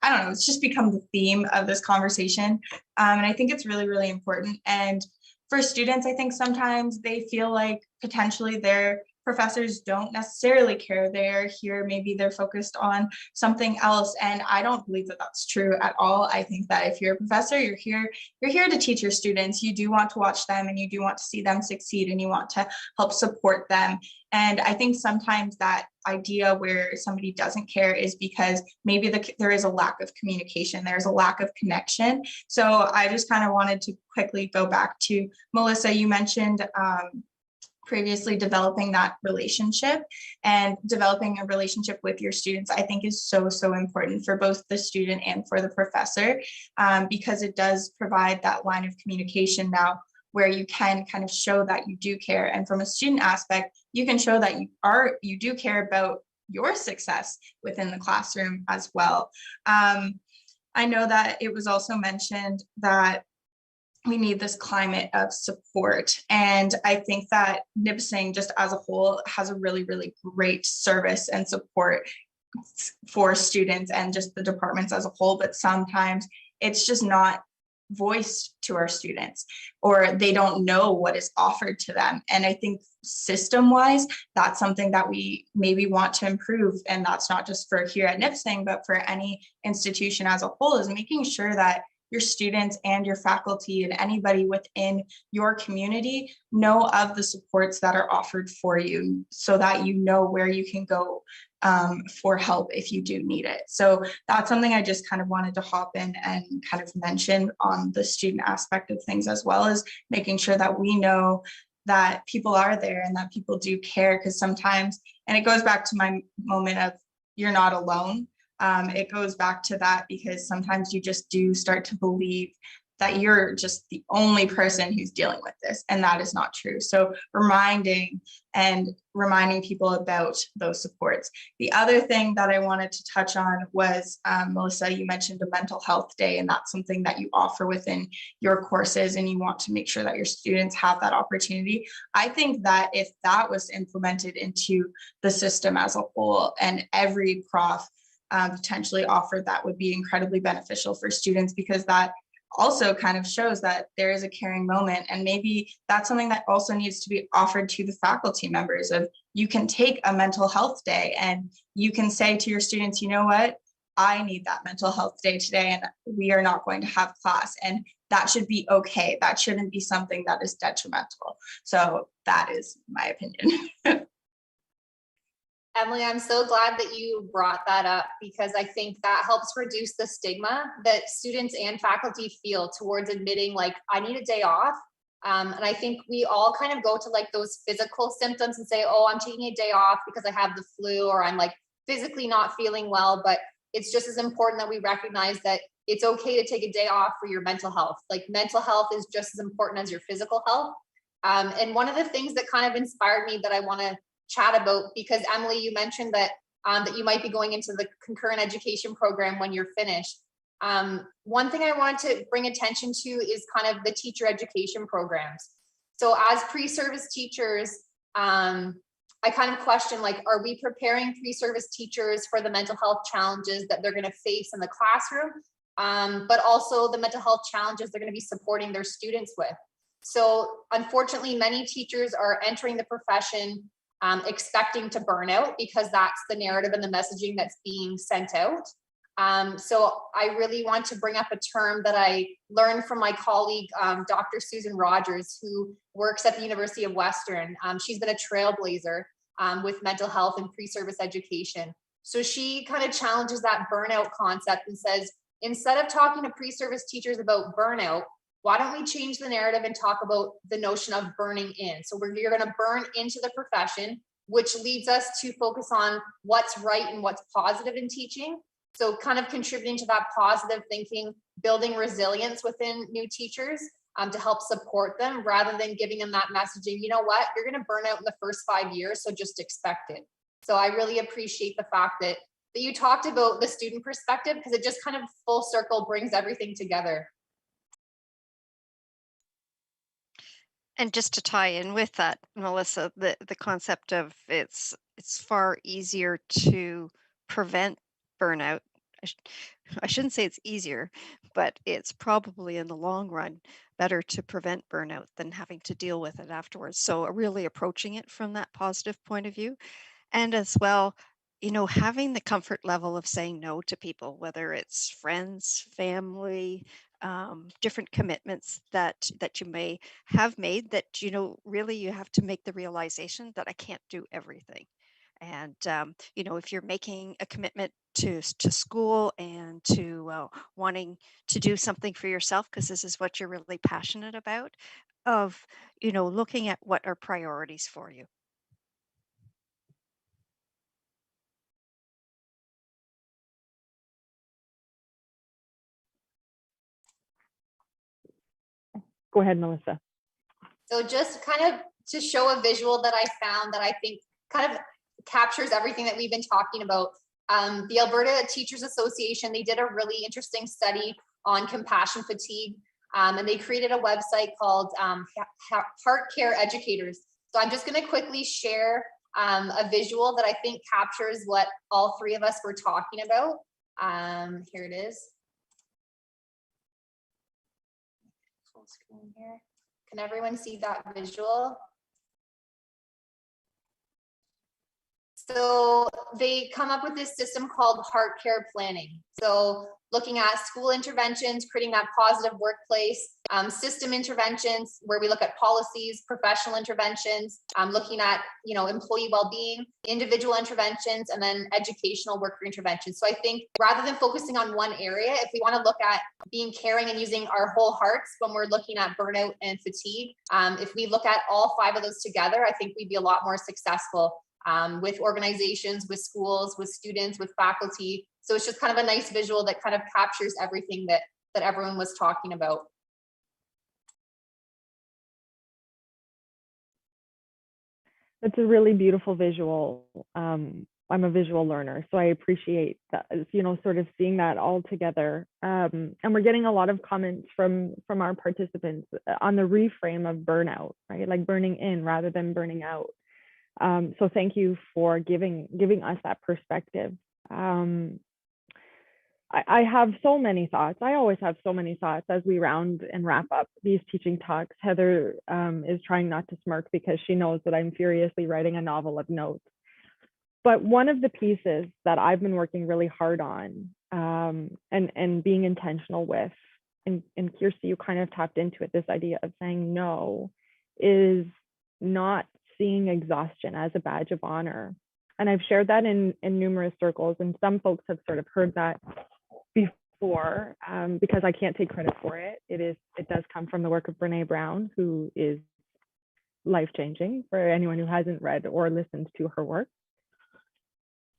I don't know, it's just become the theme of this conversation. And I think it's really, really important. And for students, I think sometimes they feel like potentially their professors don't necessarily care. They're here, maybe they're focused on something else. And I don't believe that that's true at all. I think that if you're a professor, you're here to teach your students. You do want to watch them and you do want to see them succeed and you want to help support them. And I think sometimes that idea where somebody doesn't care is because maybe there is a lack of communication, there's a lack of connection. So I just kind of wanted to quickly go back to Melissa. You mentioned previously developing that relationship, and developing a relationship with your students, I think is so important for both the student and for the professor, because it does provide that line of communication now where you can kind of show that you do care. And from a student aspect, you can show that you do care about your success within the classroom as well. I know that it was also mentioned that we need this climate of support. And I think that Nipissing just as a whole has a really, really great service and support for students and just the departments as a whole, but sometimes it's just not voiced to our students, or they don't know what is offered to them. And I think system-wise, that's something that we maybe want to improve. And that's not just for here at Nipissing, but for any institution as a whole, is making sure that your students and your faculty and anybody within your community know of the supports that are offered for you, so that you know where you can go for help if you do need it. So that's something I just kind of wanted to hop in and kind of mention on the student aspect of things, as well as making sure that we know that people are there and that people do care, because sometimes, and it goes back to my moment of you're not alone. It goes back to that, because sometimes you just do start to believe that you're just the only person who's dealing with this, and that is not true. So reminding people about those supports. The other thing that I wanted to touch on was, Melissa, you mentioned a mental health day, and that's something that you offer within your courses, and you want to make sure that your students have that opportunity. I think that if that was implemented into the system as a whole, and every prof potentially offered, that would be incredibly beneficial for students, because that also kind of shows that there is a caring moment. And maybe that's something that also needs to be offered to the faculty members, of you can take a mental health day and you can say to your students, you know what, I need that mental health day today and we are not going to have class. And that should be okay. That shouldn't be something that is detrimental. So that is my opinion. Emily, I'm so glad that you brought that up, because I think that helps reduce the stigma that students and faculty feel towards admitting, like, I need a day off. And I think we all kind of go to like those physical symptoms and say, oh, I'm taking a day off because I have the flu, or I'm like physically not feeling well. But it's just as important that we recognize that it's okay to take a day off for your mental health. Like, mental health is just as important as your physical health. And one of the things that kind of inspired me that I want to chat about, because Emily, you mentioned that that you might be going into the concurrent education program when you're finished. One thing I wanted to bring attention to is kind of the teacher education programs. So as pre-service teachers, I kind of question, like, are we preparing pre-service teachers for the mental health challenges that they're going to face in the classroom, but also the mental health challenges they're going to be supporting their students with? So unfortunately, many teachers are entering the profession expecting to burn out, because that's the narrative and the messaging that's being sent out. So I really want to bring up a term that I learned from my colleague, Dr. Susan Rogers, who works at the University of Western. She's been a trailblazer with mental health and pre-service education. So she kind of challenges that burnout concept and says, instead of talking to pre-service teachers about burnout, why don't we change the narrative and talk about the notion of burning in? So you're going to burn into the profession, which leads us to focus on what's right and what's positive in teaching. So kind of contributing to that positive thinking, building resilience within new teachers to help support them, rather than giving them that messaging, you know what, you're going to burn out in the first 5 years, so just expect it. So I really appreciate the fact that you talked about the student perspective, because it just kind of full circle brings everything together. And just to tie in with that, Melissa, the concept of it's far easier to prevent burnout. I shouldn't say it's easier, but it's probably in the long run better to prevent burnout than having to deal with it afterwards. So really approaching it from that positive point of view. And as well, having the comfort level of saying no to people, whether it's friends, family, different commitments that you may have made, that really you have to make the realization that I can't do everything. And if you're making a commitment to school and to wanting to do something for yourself, because this is what you're really passionate about, of looking at what are priorities for you. Go ahead, Melissa. So just kind of to show a visual that I found that I think kind of captures everything that we've been talking about. The Alberta Teachers Association, they did a really interesting study on compassion fatigue, and they created a website called Heart Care Educators. So I'm just going to quickly share a visual that I think captures what all three of us were talking about. Here it is. Full screen here. Can everyone see that visual? So they come up with this system called heart care planning. So looking at school interventions, creating that positive workplace, system interventions where we look at policies, professional interventions, looking at employee well-being, individual interventions, and then educational worker interventions. So I think rather than focusing on one area, if we want to look at being caring and using our whole hearts when we're looking at burnout and fatigue, if we look at all 5 of those together, I think we'd be a lot more successful. With organizations, with schools, with students, with faculty. So it's just kind of a nice visual that kind of captures everything that everyone was talking about. It's a really beautiful visual. I'm a visual learner, so I appreciate that, sort of seeing that all together. And we're getting a lot of comments from our participants on the reframe of burnout, right? Like burning in rather than burning out. So thank you for giving us that perspective. I have so many thoughts. I always have so many thoughts as we round and wrap up these teaching talks. Heather is trying not to smirk because she knows that I'm furiously writing a novel of notes. But one of the pieces that I've been working really hard on and being intentional with, and Kirsti, you kind of tapped into it, this idea of saying no, is not seeing exhaustion as a badge of honor. And I've shared that in numerous circles, and some folks have sort of heard that before because I can't take credit for it. It does come from the work of Brene Brown, who is life-changing for anyone who hasn't read or listened to her work.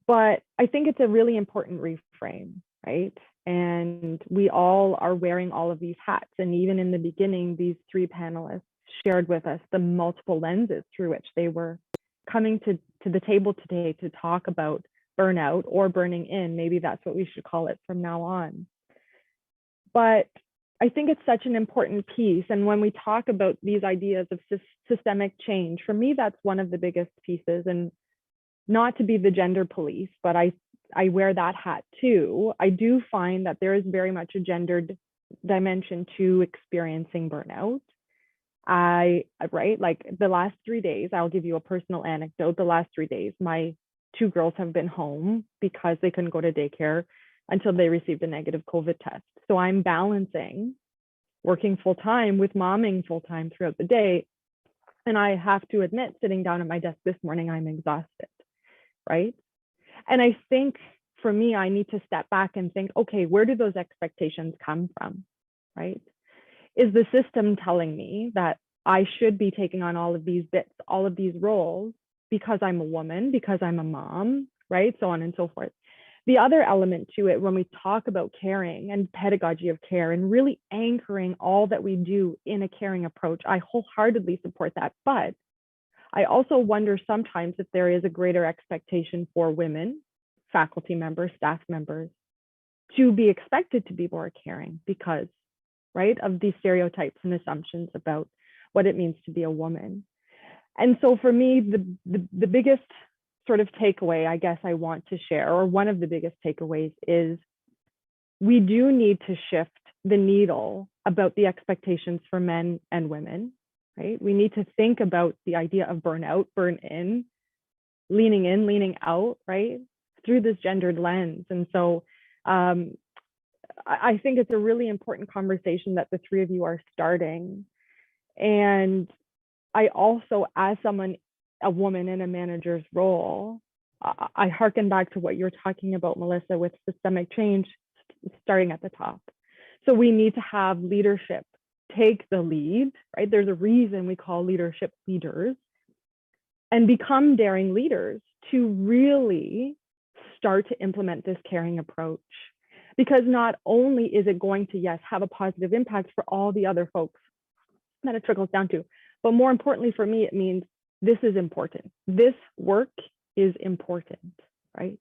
But I think it's a really important reframe, right? And we all are wearing all of these hats. And even in the beginning, these 3 panelists shared with us the multiple lenses through which they were coming to the table today to talk about burnout or burning in. Maybe that's what we should call it from now on. But I think it's such an important piece. And when we talk about these ideas of systemic change, for me, that's one of the biggest pieces. And not to be the gender police, but I wear that hat too. I do find that there is very much a gendered dimension to experiencing burnout. Right, like the last 3 days, I'll give you a personal anecdote. The last 3 days, my 2 girls have been home because they couldn't go to daycare until they received a negative COVID test. So I'm balancing working full time with momming full time throughout the day. And I have to admit, sitting down at my desk this morning, I'm exhausted, right? And I think for me, I need to step back and think, okay, where do those expectations come from, right? Is the system telling me that I should be taking on all of these bits, all of these roles because I'm a woman, because I'm a mom, right? So on and so forth. The other element to it, when we talk about caring and pedagogy of care and really anchoring all that we do in a caring approach, I wholeheartedly support that. But I also wonder sometimes if there is a greater expectation for women, faculty members, staff members, to be expected to be more caring because, right, of these stereotypes and assumptions about what it means to be a woman. And so for me, the biggest sort of takeaway, I guess I want to share, or one of the biggest takeaways, is we do need to shift the needle about the expectations for men and women, right? We need to think about the idea of burnout, burn in, leaning out, right? Through this gendered lens. And so I think it's a really important conversation that the three of you are starting. And I also, as someone, a woman in a manager's role, I hearken back to what you're talking about, Melissa, with systemic change starting at the top. So we need to have leadership take the lead, right? There's a reason we call leadership leaders, and become daring leaders to really start to implement this caring approach. Because not only is it going to, yes, have a positive impact for all the other folks that it trickles down to, but more importantly for me, it means this is important. This work is important, right?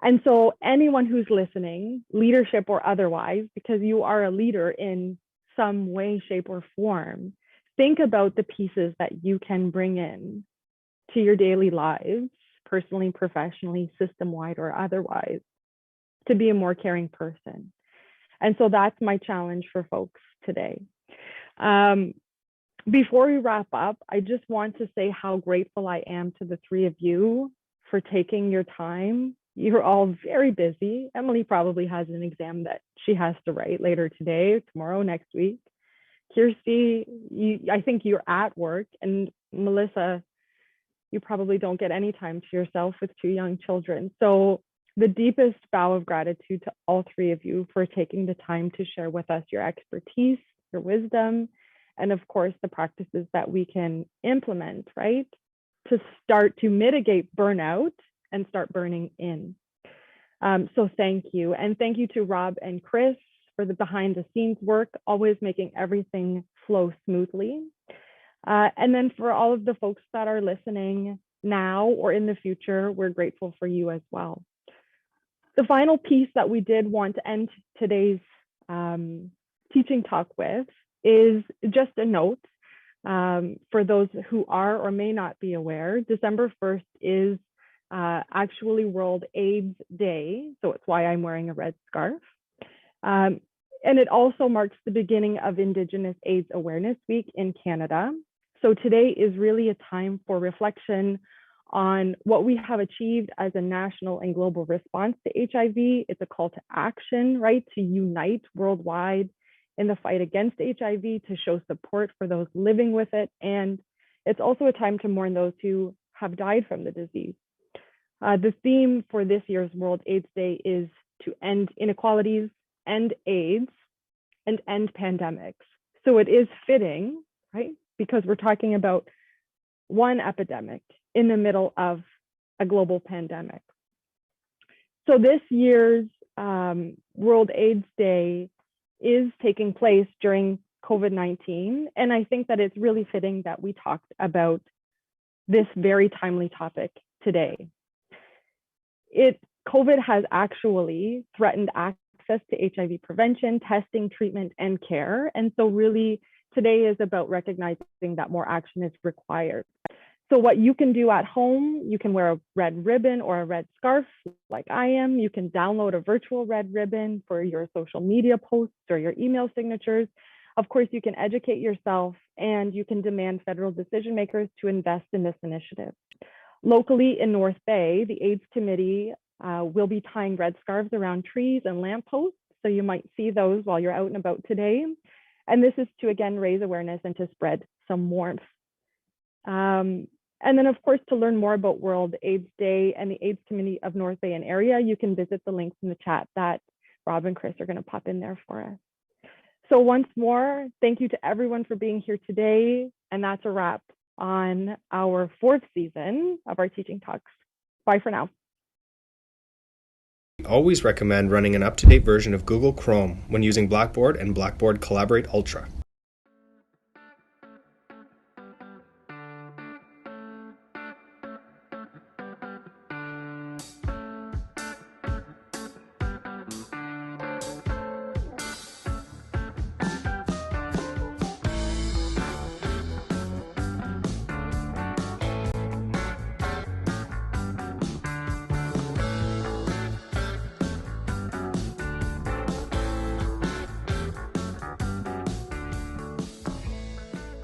And so anyone who's listening, leadership or otherwise, because you are a leader in some way, shape, or form, think about the pieces that you can bring in to your daily lives, personally, professionally, system-wide, or otherwise, to be a more caring person. And so that's my challenge for folks today. Before we wrap up, I just want to say how grateful I am to the three of you for taking your time. You're all very busy. Emily probably has an exam that she has to write later today, tomorrow, next week. Kirsti, I think you're at work, and Melissa, you probably don't get any time to yourself with 2 young children. So the deepest bow of gratitude to all three of you for taking the time to share with us your expertise, your wisdom, and of course, the practices that we can implement, right, to start to mitigate burnout and start burning in. So thank you. And thank you to Rob and Chris for the behind the scenes work, always making everything flow smoothly. And then for all of the folks that are listening now or in the future, we're grateful for you as well. The final piece that we did want to end today's teaching talk with is just a note for those who are or may not be aware. December 1st is actually World AIDS Day, so it's why I'm wearing a red scarf. And it also marks the beginning of Indigenous AIDS Awareness Week in Canada. So today is really a time for reflection on what we have achieved as a national and global response to HIV. It's a call to action, right, to unite worldwide in the fight against HIV, to show support for those living with it. And it's also a time to mourn those who have died from the disease. The theme for this year's World AIDS Day is to end inequalities, end AIDS, and end pandemics. So it is fitting, right? Because we're talking about one epidemic in the middle of a global pandemic. So this year's World AIDS Day is taking place during COVID-19. And I think that it's really fitting that we talked about this very timely topic today. COVID has actually threatened access to HIV prevention, testing, treatment, and care. And so really today is about recognizing that more action is required. So what you can do at home, you can wear a red ribbon or a red scarf like I am. You can download a virtual red ribbon for your social media posts or your email signatures. Of course, you can educate yourself and you can demand federal decision makers to invest in this initiative. Locally in North Bay, the AIDS Committee will be tying red scarves around trees and lampposts, so you might see those while you're out and about today. And this is to, again, raise awareness and to spread some warmth. And then, of course, to learn more about World AIDS Day and the AIDS Committee of North Bay and area, you can visit the links in the chat that Rob and Chris are going to pop in there for us. So once more, thank you to everyone for being here today. And that's a wrap on our 4th season of our teaching talks. Bye for now. We always recommend running an up-to-date version of Google Chrome when using Blackboard and Blackboard Collaborate Ultra.